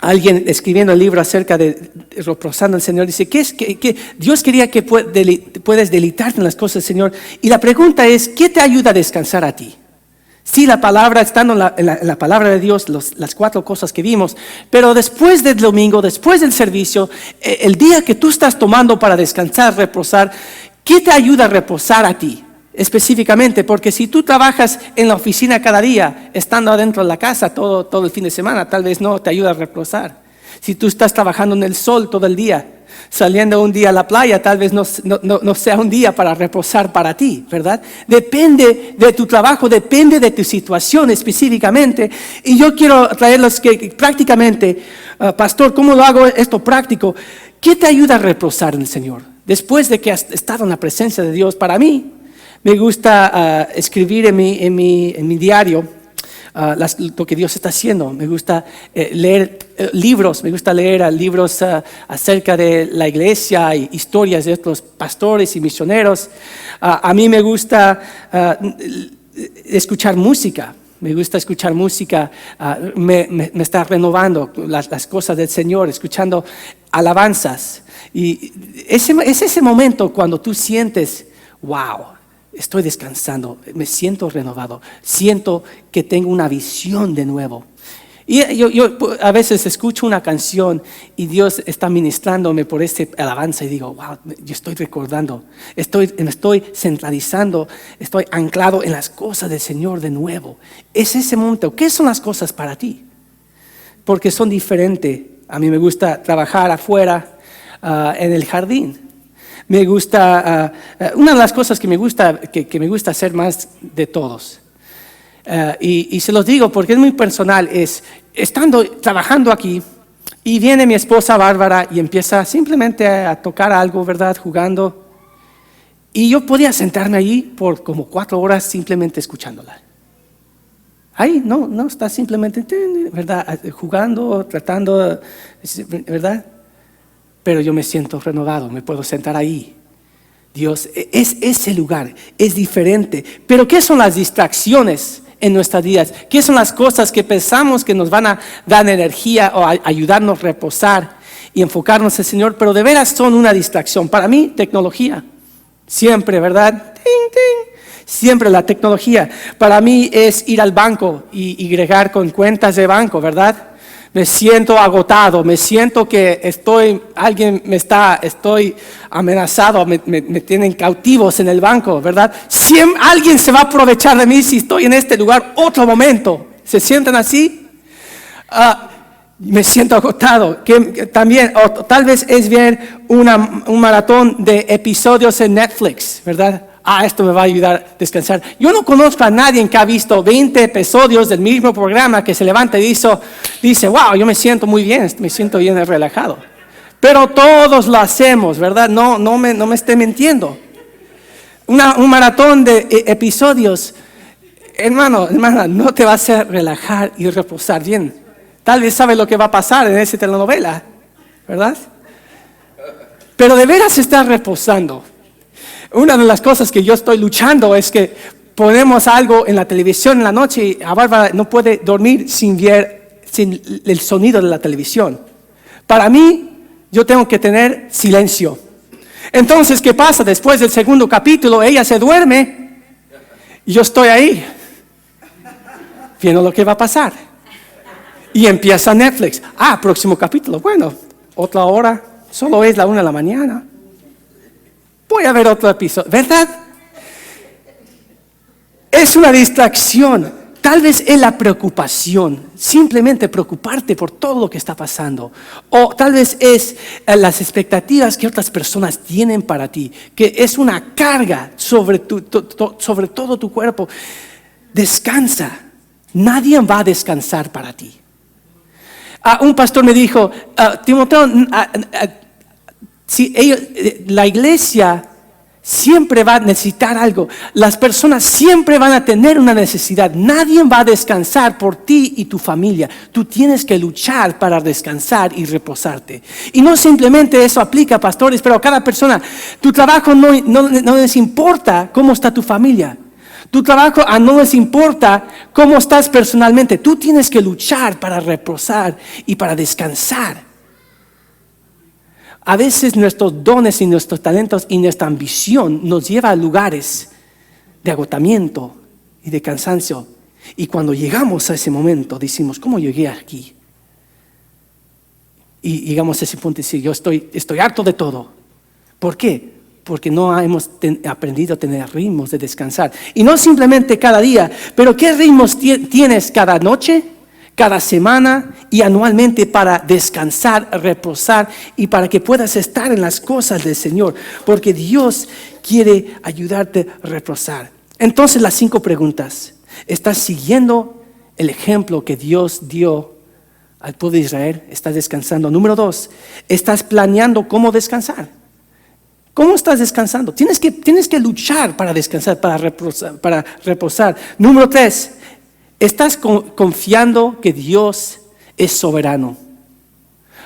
Alguien escribiendo el libro acerca de reposando al Señor dice que Dios quería que puedas deleitarte en las cosas del Señor. Y la pregunta es: ¿qué te ayuda a descansar a ti? Sí, la palabra, estando en la palabra de Dios, las 4 cosas que vimos, pero después del domingo, después del servicio, el día que tú estás tomando para descansar, reposar, ¿qué te ayuda a reposar a ti? Específicamente, porque si tú trabajas en la oficina cada día, estando adentro de la casa todo el fin de semana, tal vez no te ayuda a reposar. Si tú estás trabajando en el sol todo el día, saliendo un día a la playa, tal vez no sea un día para reposar para ti, ¿verdad? Depende de tu trabajo, depende de tu situación específicamente. Y yo quiero traerlos que prácticamente, pastor, ¿cómo lo hago esto práctico? ¿Qué te ayuda a reposar en el Señor? Después de que has estado en la presencia de Dios. Para mí, me gusta escribir en mi diario lo que Dios está haciendo. Me gusta leer libros, me gusta leer libros acerca de la iglesia, y historias de otros pastores y misioneros. A mí me gusta escuchar música. Me gusta escuchar música, me está renovando las cosas del Señor, escuchando alabanzas. Y es ese momento cuando tú sientes: wow, estoy descansando, me siento renovado, siento que tengo una visión de nuevo. Y yo a veces escucho una canción y Dios está ministrándome por esta alabanza y digo: wow, yo estoy recordando, me estoy centralizando, estoy anclado en las cosas del Señor de nuevo. Es ese momento. ¿Qué son las cosas para ti? Porque son diferentes. A mí me gusta trabajar afuera en el jardín. Me gusta, una de las cosas que me gusta hacer más de todos, y se los digo porque es muy personal, es trabajando aquí, y viene mi esposa Bárbara y empieza simplemente a tocar algo, ¿verdad? Jugando. Y yo podía sentarme allí por como 4 horas simplemente escuchándola. Ahí no está simplemente, ¿verdad? Jugando, tratando, ¿verdad? Pero yo me siento renovado, me puedo sentar ahí. Dios es ese lugar, es diferente. Pero ¿qué son las distracciones en nuestras vidas? ¿Qué son las cosas que pensamos que nos van a dar energía o a ayudarnos a reposar y enfocarnos en el Señor? Pero de veras son una distracción. Para mí, tecnología. Siempre, ¿verdad? ¡Ting, ting! Siempre la tecnología. Para mí es ir al banco y agregar con cuentas de banco, ¿verdad? Me siento agotado, me siento que estoy amenazado, me tienen cautivos en el banco, ¿verdad? Alguien se va a aprovechar de mí si estoy en este lugar otro momento. ¿Se sienten así? Me siento agotado. Que también, o tal vez es ver un maratón de episodios en Netflix, ¿verdad? Esto me va a ayudar a descansar. Yo no conozco a nadie que ha visto 20 episodios del mismo programa que se levanta y dice, wow, yo me siento muy bien, me siento bien relajado. Pero todos lo hacemos, ¿verdad? No me esté mintiendo. Un maratón de episodios, hermana, no te va a hacer relajar y reposar bien. Tal vez sabes lo que va a pasar en esa telenovela, ¿verdad? Pero de veras estás reposando. Una de las cosas que yo estoy luchando es que ponemos algo en la televisión en la noche y a Bárbara no puede dormir sin el sonido de la televisión. Para mí, yo tengo que tener silencio. Entonces, ¿qué pasa? Después del segundo capítulo, ella se duerme y yo estoy ahí viendo lo que va a pasar. Y empieza Netflix. Próximo capítulo. Bueno, otra hora. Solo es la 1 de la mañana. Voy a ver otro episodio, ¿verdad? Es una distracción. Tal vez es la preocupación, simplemente preocuparte por todo lo que está pasando. O tal vez es las expectativas que otras personas tienen para ti, que es una carga sobre todo tu cuerpo. Descansa. Nadie va a descansar para ti. Un pastor me dijo, Timoteo, la iglesia siempre va a necesitar algo. Las personas siempre van a tener una necesidad. Nadie va a descansar por ti y tu familia. Tú tienes que luchar para descansar y reposarte. Y no simplemente eso aplica, pastores, pero a cada persona. Tu trabajo no les importa cómo está tu familia. Tu trabajo no les importa cómo estás personalmente. Tú tienes que luchar para reposar y para descansar. A veces nuestros dones y nuestros talentos y nuestra ambición nos lleva a lugares de agotamiento y de cansancio. Y cuando llegamos a ese momento decimos, ¿cómo llegué aquí? Y llegamos a ese punto y decimos, yo estoy harto de todo. ¿Por qué? Porque no hemos aprendido a tener ritmos de descansar. Y no simplemente cada día, pero ¿qué ritmos tienes cada noche, cada semana y anualmente para descansar, reposar y para que puedas estar en las cosas del Señor? Porque Dios quiere ayudarte a reposar. Entonces las 5 preguntas. ¿Estás siguiendo el ejemplo que Dios dio al pueblo de Israel? ¿Estás descansando? Número 2, ¿estás planeando cómo descansar? ¿Cómo estás descansando? Tienes que luchar para descansar, para reposar. Número 3, ¿estás confiando que Dios es soberano?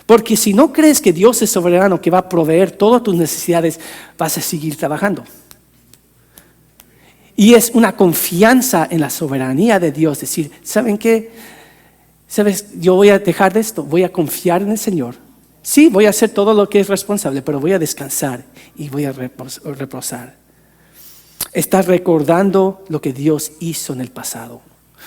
Porque si no crees que Dios es soberano, que va a proveer todas tus necesidades, vas a seguir trabajando. Y es una confianza en la soberanía de Dios. Decir, ¿saben qué? ¿Sabes? Yo voy a dejar de esto, voy a confiar en el Señor. Sí, voy a hacer todo lo que es responsable, pero voy a descansar y voy a reposar. Estás recordando lo que Dios hizo en el pasado.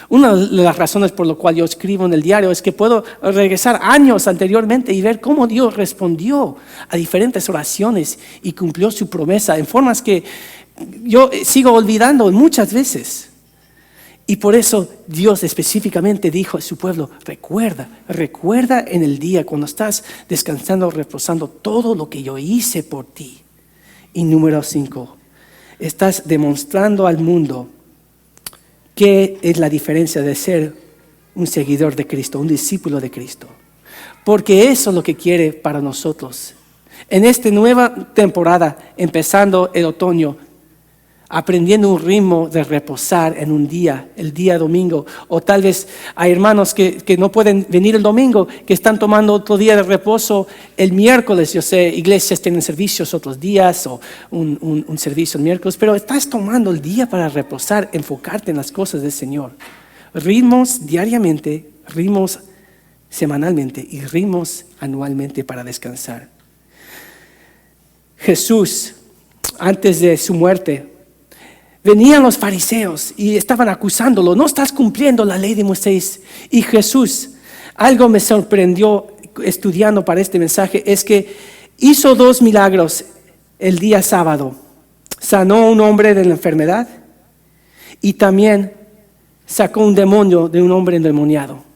Una de las razones por las cuales yo escribo en el diario es que puedo regresar años anteriormente y ver cómo Dios respondió a diferentes oraciones y cumplió su promesa en formas que yo sigo olvidando muchas veces. Y por eso Dios específicamente dijo a su pueblo, recuerda en el día cuando estás descansando, reposando todo lo que yo hice por ti. Y número 5, estás demostrando al mundo qué es la diferencia de ser un seguidor de Cristo, un discípulo de Cristo. Porque eso es lo que quiere para nosotros. En esta nueva temporada, empezando el otoño, aprendiendo un ritmo de reposar en un día, el día domingo. O tal vez hay hermanos que no pueden venir el domingo, que están tomando otro día de reposo el miércoles. Yo sé, iglesias tienen servicios otros días o un servicio el miércoles, pero estás tomando el día para reposar, enfocarte en las cosas del Señor. Ritmos diariamente, ritmos semanalmente y ritmos anualmente para descansar. Jesús, antes de su muerte, venían los fariseos y estaban acusándolo. No estás cumpliendo la ley de Moisés. Y Jesús, algo me sorprendió estudiando para este mensaje, es que hizo 2 milagros el día sábado. Sanó a un hombre de la enfermedad y también sacó un demonio de un hombre endemoniado.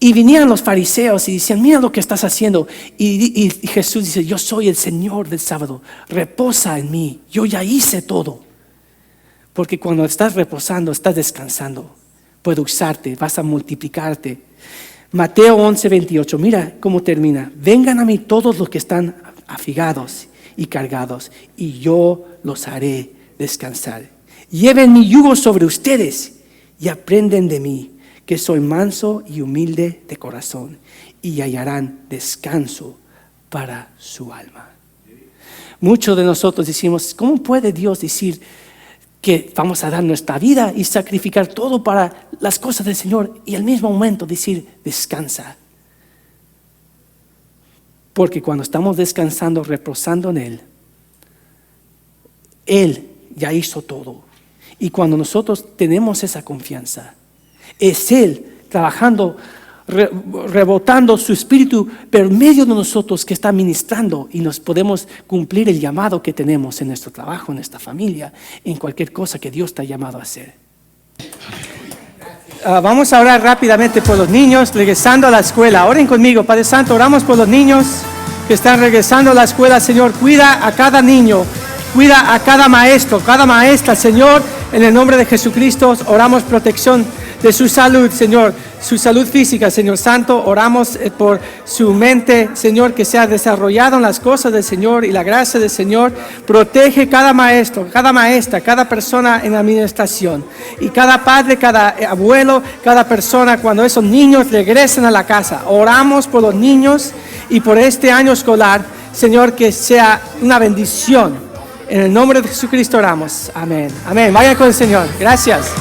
Y venían los fariseos y decían, mira lo que estás haciendo. Y Jesús dice, yo soy el Señor del sábado, reposa en mí, yo ya hice todo. Porque cuando estás reposando, estás descansando, puedo usarte, vas a multiplicarte. Mateo 11:28, mira cómo termina. Vengan a mí todos los que están afigados y cargados, y yo los haré descansar. Lleven mi yugo sobre ustedes y aprenden de mí, que soy manso y humilde de corazón, y hallarán descanso para su alma. Muchos de nosotros decimos, ¿cómo puede Dios decir que vamos a dar nuestra vida y sacrificar todo para las cosas del Señor y al mismo momento decir, descansa? Porque cuando estamos descansando, reposando en Él ya hizo todo. Y cuando nosotros tenemos esa confianza, es Él trabajando, rebotando su espíritu por medio de nosotros que está ministrando, y nos podemos cumplir el llamado que tenemos en nuestro trabajo, en nuestra familia, en cualquier cosa que Dios te ha llamado a hacer. Vamos a orar rápidamente por los niños regresando a la escuela. Oren conmigo, Padre Santo, oramos por los niños que están regresando a la escuela. Señor, cuida a cada niño, cuida a cada maestro, cada maestra. Señor, en el nombre de Jesucristo, oramos protección de su salud, Señor, su salud física, Señor Santo. Oramos por su mente, Señor, que sea desarrollado en las cosas del Señor y la gracia del Señor. Protege cada maestro, cada maestra, cada persona en la administración, y cada padre, cada abuelo, cada persona cuando esos niños regresen a la casa. Oramos por los niños y por este año escolar, Señor, que sea una bendición. En el nombre de Jesucristo oramos. Amén. Amén. Vayan con el Señor. Gracias.